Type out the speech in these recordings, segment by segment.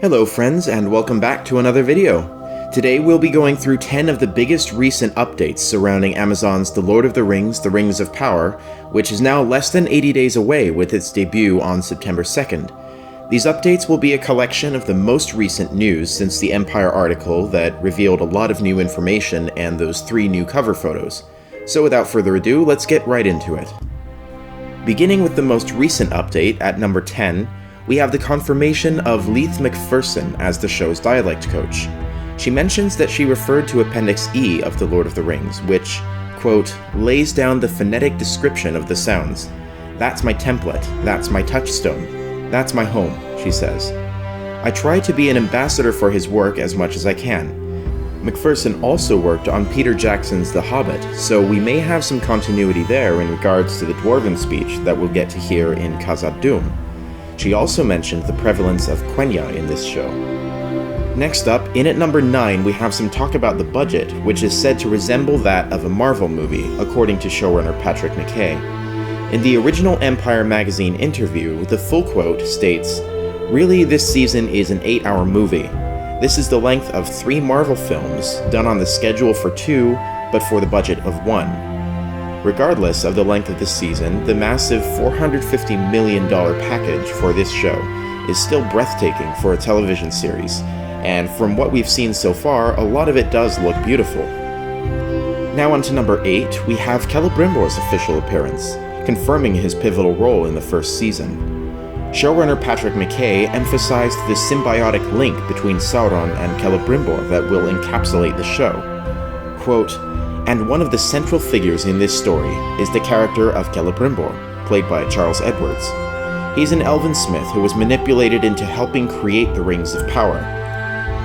Hello friends, and welcome back to another video. Today we'll be going through 10 of the biggest recent updates surrounding Amazon's The Lord of the Rings, The Rings of Power, which is now less than 80 days away with its debut on September 2nd. These updates will be a collection of the most recent news since the Empire article that revealed a lot of new information and those 3 new cover photos. So without further ado, let's get right into it. Beginning with the most recent update at number 10, we have the confirmation of Leith McPherson as the show's dialect coach. She mentions that she referred to Appendix E of The Lord of the Rings, which, quote, lays down the phonetic description of the sounds. That's my template, that's my touchstone, that's my home, she says. I try to be an ambassador for his work as much as I can. McPherson also worked on Peter Jackson's The Hobbit, so we may have some continuity there in regards to the Dwarven speech that we'll get to hear in Khazad-dûm. She also mentioned the prevalence of Quenya in this show. Next up, in at number 9, we have some talk about the budget, which is said to resemble that of a Marvel movie, according to showrunner Patrick McKay. In the original Empire magazine interview, the full quote states, "Really, this season is an 8-hour movie. This is the length of 3 Marvel films, done on the schedule for 2, but for the budget of 1. Regardless of the length of the season, the massive $450 million package for this show is still breathtaking for a television series, and from what we've seen so far, a lot of it does look beautiful." Now on to number 8, we have Celebrimbor's official appearance, confirming his pivotal role in the first season. Showrunner Patrick McKay emphasized the symbiotic link between Sauron and Celebrimbor that will encapsulate the show. Quote, "And one of the central figures in this story is the character of Celebrimbor, played by Charles Edwards. He's an elven smith who was manipulated into helping create the Rings of Power.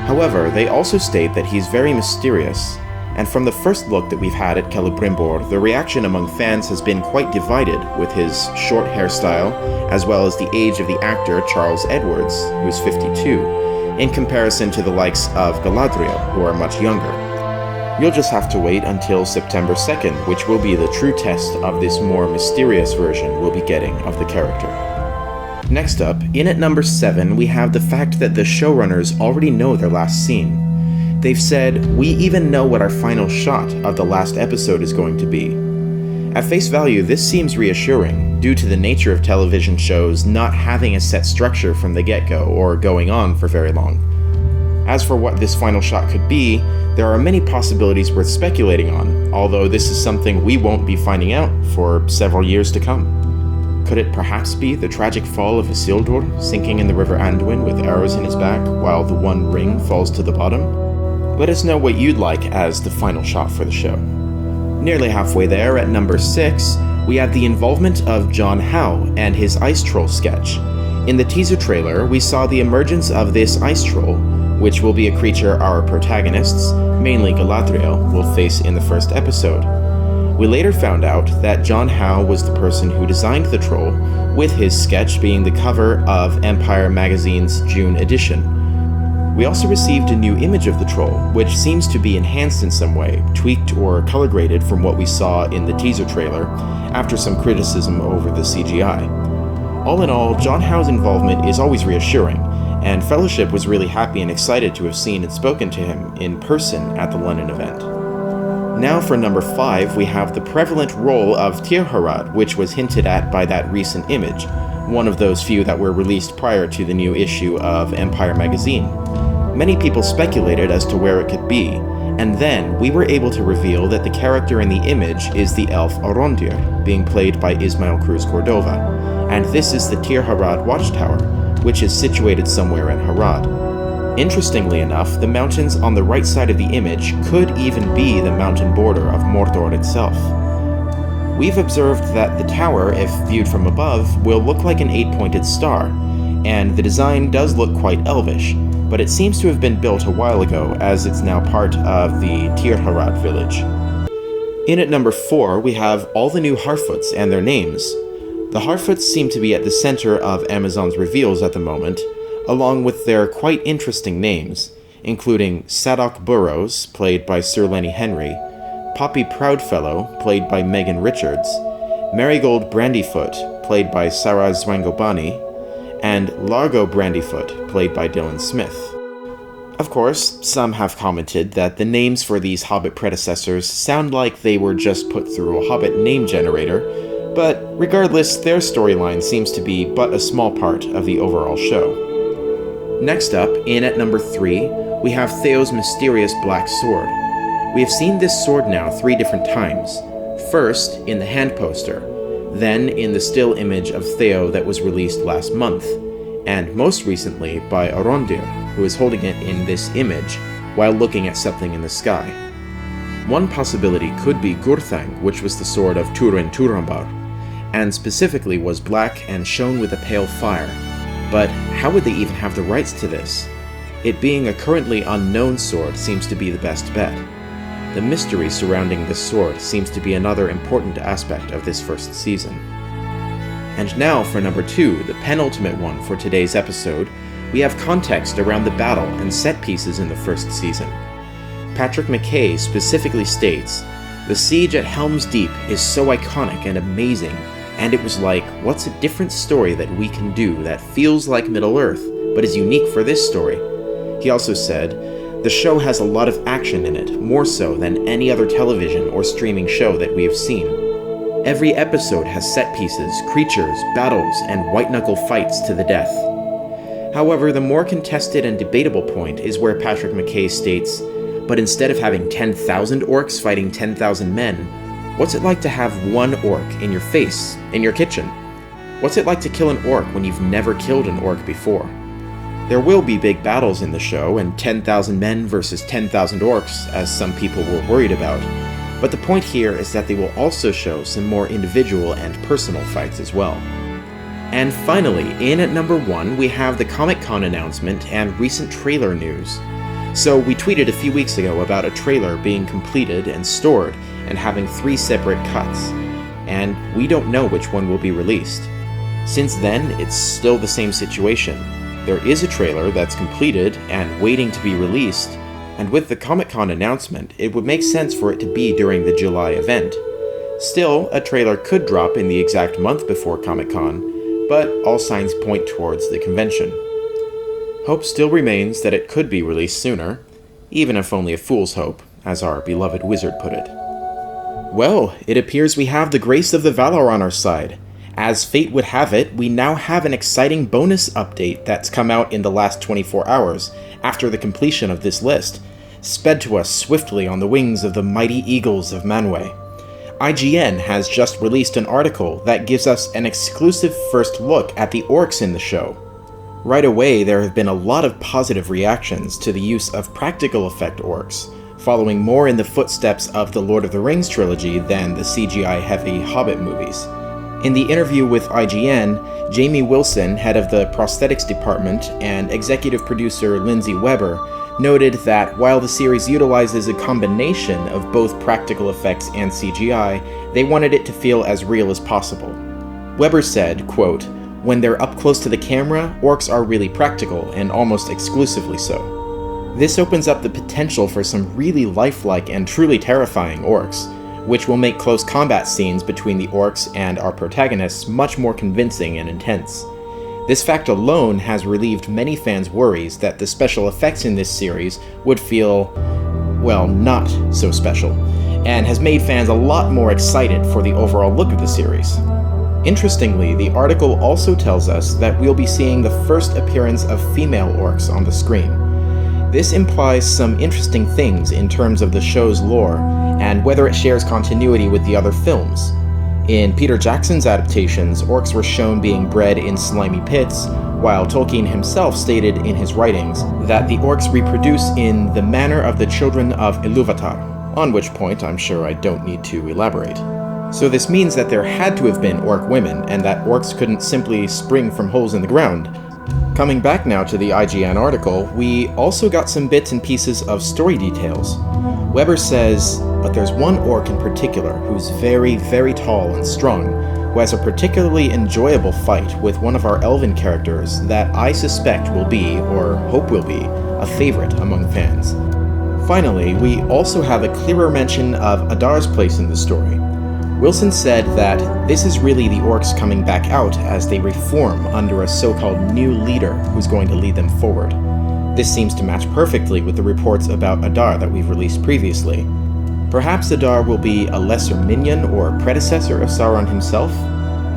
However, they also state that he's very mysterious, and from the first look that we've had at Celebrimbor, the reaction among fans has been quite divided with his short hairstyle, as well as the age of the actor Charles Edwards, who's 52, in comparison to the likes of Galadriel, who are much younger. You'll just have to wait until September 2nd, which will be the true test of this more mysterious version we'll be getting of the character." Next up, in at number 7, we have the fact that the showrunners already know their last scene. They've said, "We even know what our final shot of the last episode is going to be." At face value, this seems reassuring, due to the nature of television shows not having a set structure from the get-go or going on for very long. As for what this final shot could be, there are many possibilities worth speculating on, although this is something we won't be finding out for several years to come. Could it perhaps be the tragic fall of Isildur, sinking in the River Anduin with arrows in his back while the One Ring falls to the bottom? Let us know what you'd like as the final shot for the show. Nearly halfway there, at number 6, we have the involvement of John Howe and his ice troll sketch. In the teaser trailer, we saw the emergence of this ice troll, which will be a creature our protagonists, mainly Galadriel, will face in the first episode. We later found out that John Howe was the person who designed the troll, with his sketch being the cover of Empire magazine's June edition. We also received a new image of the troll, which seems to be enhanced in some way, tweaked or color graded from what we saw in the teaser trailer, after some criticism over the CGI. All in all, John Howe's involvement is always reassuring, and Fellowship was really happy and excited to have seen and spoken to him in person at the London event. Now for number 5, we have the prevalent role of Tirharad, which was hinted at by that recent image, one of those few that were released prior to the new issue of Empire magazine. Many people speculated as to where it could be, and then we were able to reveal that the character in the image is the elf Arondir, being played by Ismael Cruz Cordova, and this is the Tirharad watchtower, which is situated somewhere in Harad. Interestingly enough, the mountains on the right side of the image could even be the mountain border of Mordor itself. We've observed that the tower, if viewed from above, will look like an 8-pointed star, and the design does look quite elvish, but it seems to have been built a while ago, as it's now part of the Tirharad village. In at number 4, we have all the new Harfords and their names. The Harfords seem to be at the center of Amazon's reveals at the moment, along with their quite interesting names, including Sadok Burrows, played by Sir Lenny Henry, Poppy Proudfellow, played by Megan Richards, Marigold Brandyfoot, played by Sarah Zwangobani, and Largo Brandyfoot, played by Dylan Smith. Of course, some have commented that the names for these Hobbit predecessors sound like they were just put through a Hobbit name generator, but regardless, their storyline seems to be but a small part of the overall show. Next up, in at number 3, we have Theo's mysterious black sword. We have seen this sword now 3 different times. First, in the hand poster, then in the still image of Theo that was released last month, and most recently by Arondir, who is holding it in this image while looking at something in the sky. One possibility could be Gurthang, which was the sword of Turin Turambar, and specifically was black and shone with a pale fire. But how would they even have the rights to this? It being a currently unknown sword seems to be the best bet. The mystery surrounding this sword seems to be another important aspect of this first season. And now for number 2, the penultimate one for today's episode, we have context around the battle and set pieces in the first season. Patrick McKay specifically states, "The siege at Helm's Deep is so iconic and amazing, and it was like, what's a different story that we can do that feels like Middle-earth, but is unique for this story?" He also said, "The show has a lot of action in it, more so than any other television or streaming show that we have seen. Every episode has set pieces, creatures, battles, and white-knuckle fights to the death." However, the more contested and debatable point is where Patrick McKay states, "But instead of having 10,000 orcs fighting 10,000 men, what's it like to have one orc in your face, in your kitchen? What's it like to kill an orc when you've never killed an orc before?" There will be big battles in the show, and 10,000 men versus 10,000 orcs, as some people were worried about, but the point here is that they will also show some more individual and personal fights as well. And finally, in at number 1, we have the Comic-Con announcement and recent trailer news. So we tweeted a few weeks ago about a trailer being completed and stored and having 3 separate cuts, and we don't know which one will be released. Since then, it's still the same situation. There is a trailer that's completed and waiting to be released, and with the Comic-Con announcement, it would make sense for it to be during the July event. Still, a trailer could drop in the exact month before Comic-Con, but all signs point towards the convention. Hope still remains that it could be released sooner, even if only a fool's hope, as our beloved wizard put it. Well, it appears we have the grace of the Valar on our side. As fate would have it, we now have an exciting bonus update that's come out in the last 24 hours, after the completion of this list, sped to us swiftly on the wings of the mighty eagles of Manwë. IGN has just released an article that gives us an exclusive first look at the orcs in the show. Right away, there have been a lot of positive reactions to the use of practical effect orcs, following more in the footsteps of the Lord of the Rings trilogy than the CGI-heavy Hobbit movies. In the interview with IGN, Jamie Wilson, head of the prosthetics department, and executive producer Lindsay Weber noted that while the series utilizes a combination of both practical effects and CGI, they wanted it to feel as real as possible. Weber said, quote, "When they're up close to the camera, orcs are really practical, and almost exclusively so. This opens up the potential for some really lifelike and truly terrifying orcs, which will make close combat scenes between the orcs and our protagonists much more convincing and intense. This fact alone has relieved many fans' worries that the special effects in this series would feel, well, not so special, and has made fans a lot more excited for the overall look of the series." Interestingly, the article also tells us that we'll be seeing the first appearance of female orcs on the screen. This implies some interesting things in terms of the show's lore, and whether it shares continuity with the other films. In Peter Jackson's adaptations, orcs were shown being bred in slimy pits, while Tolkien himself stated in his writings that the orcs reproduce in the manner of the children of Ilúvatar, on which point I'm sure I don't need to elaborate. So this means that there had to have been orc women, and that orcs couldn't simply spring from holes in the ground. Coming back now to the IGN article, we also got some bits and pieces of story details. Weber says, "But there's one orc in particular who's very, very tall and strong, who has a particularly enjoyable fight with one of our elven characters that I suspect will be, or hope will be, a favorite among fans." Finally, we also have a clearer mention of Adar's place in the story. Wilson said that this is really the orcs coming back out as they reform under a so-called new leader who's going to lead them forward. This seems to match perfectly with the reports about Adar that we've released previously. Perhaps Adar will be a lesser minion or predecessor of Sauron himself.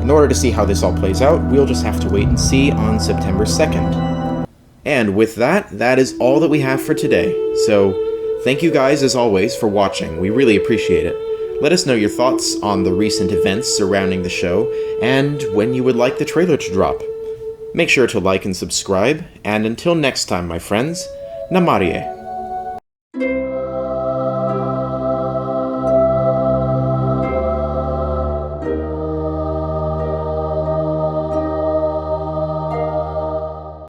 In order to see how this all plays out, we'll just have to wait and see on September 2nd. And with that, that is all that we have for today. So, thank you guys as always for watching, we really appreciate it. Let us know your thoughts on the recent events surrounding the show, and when you would like the trailer to drop. Make sure to like and subscribe, and until next time, my friends, Namarie.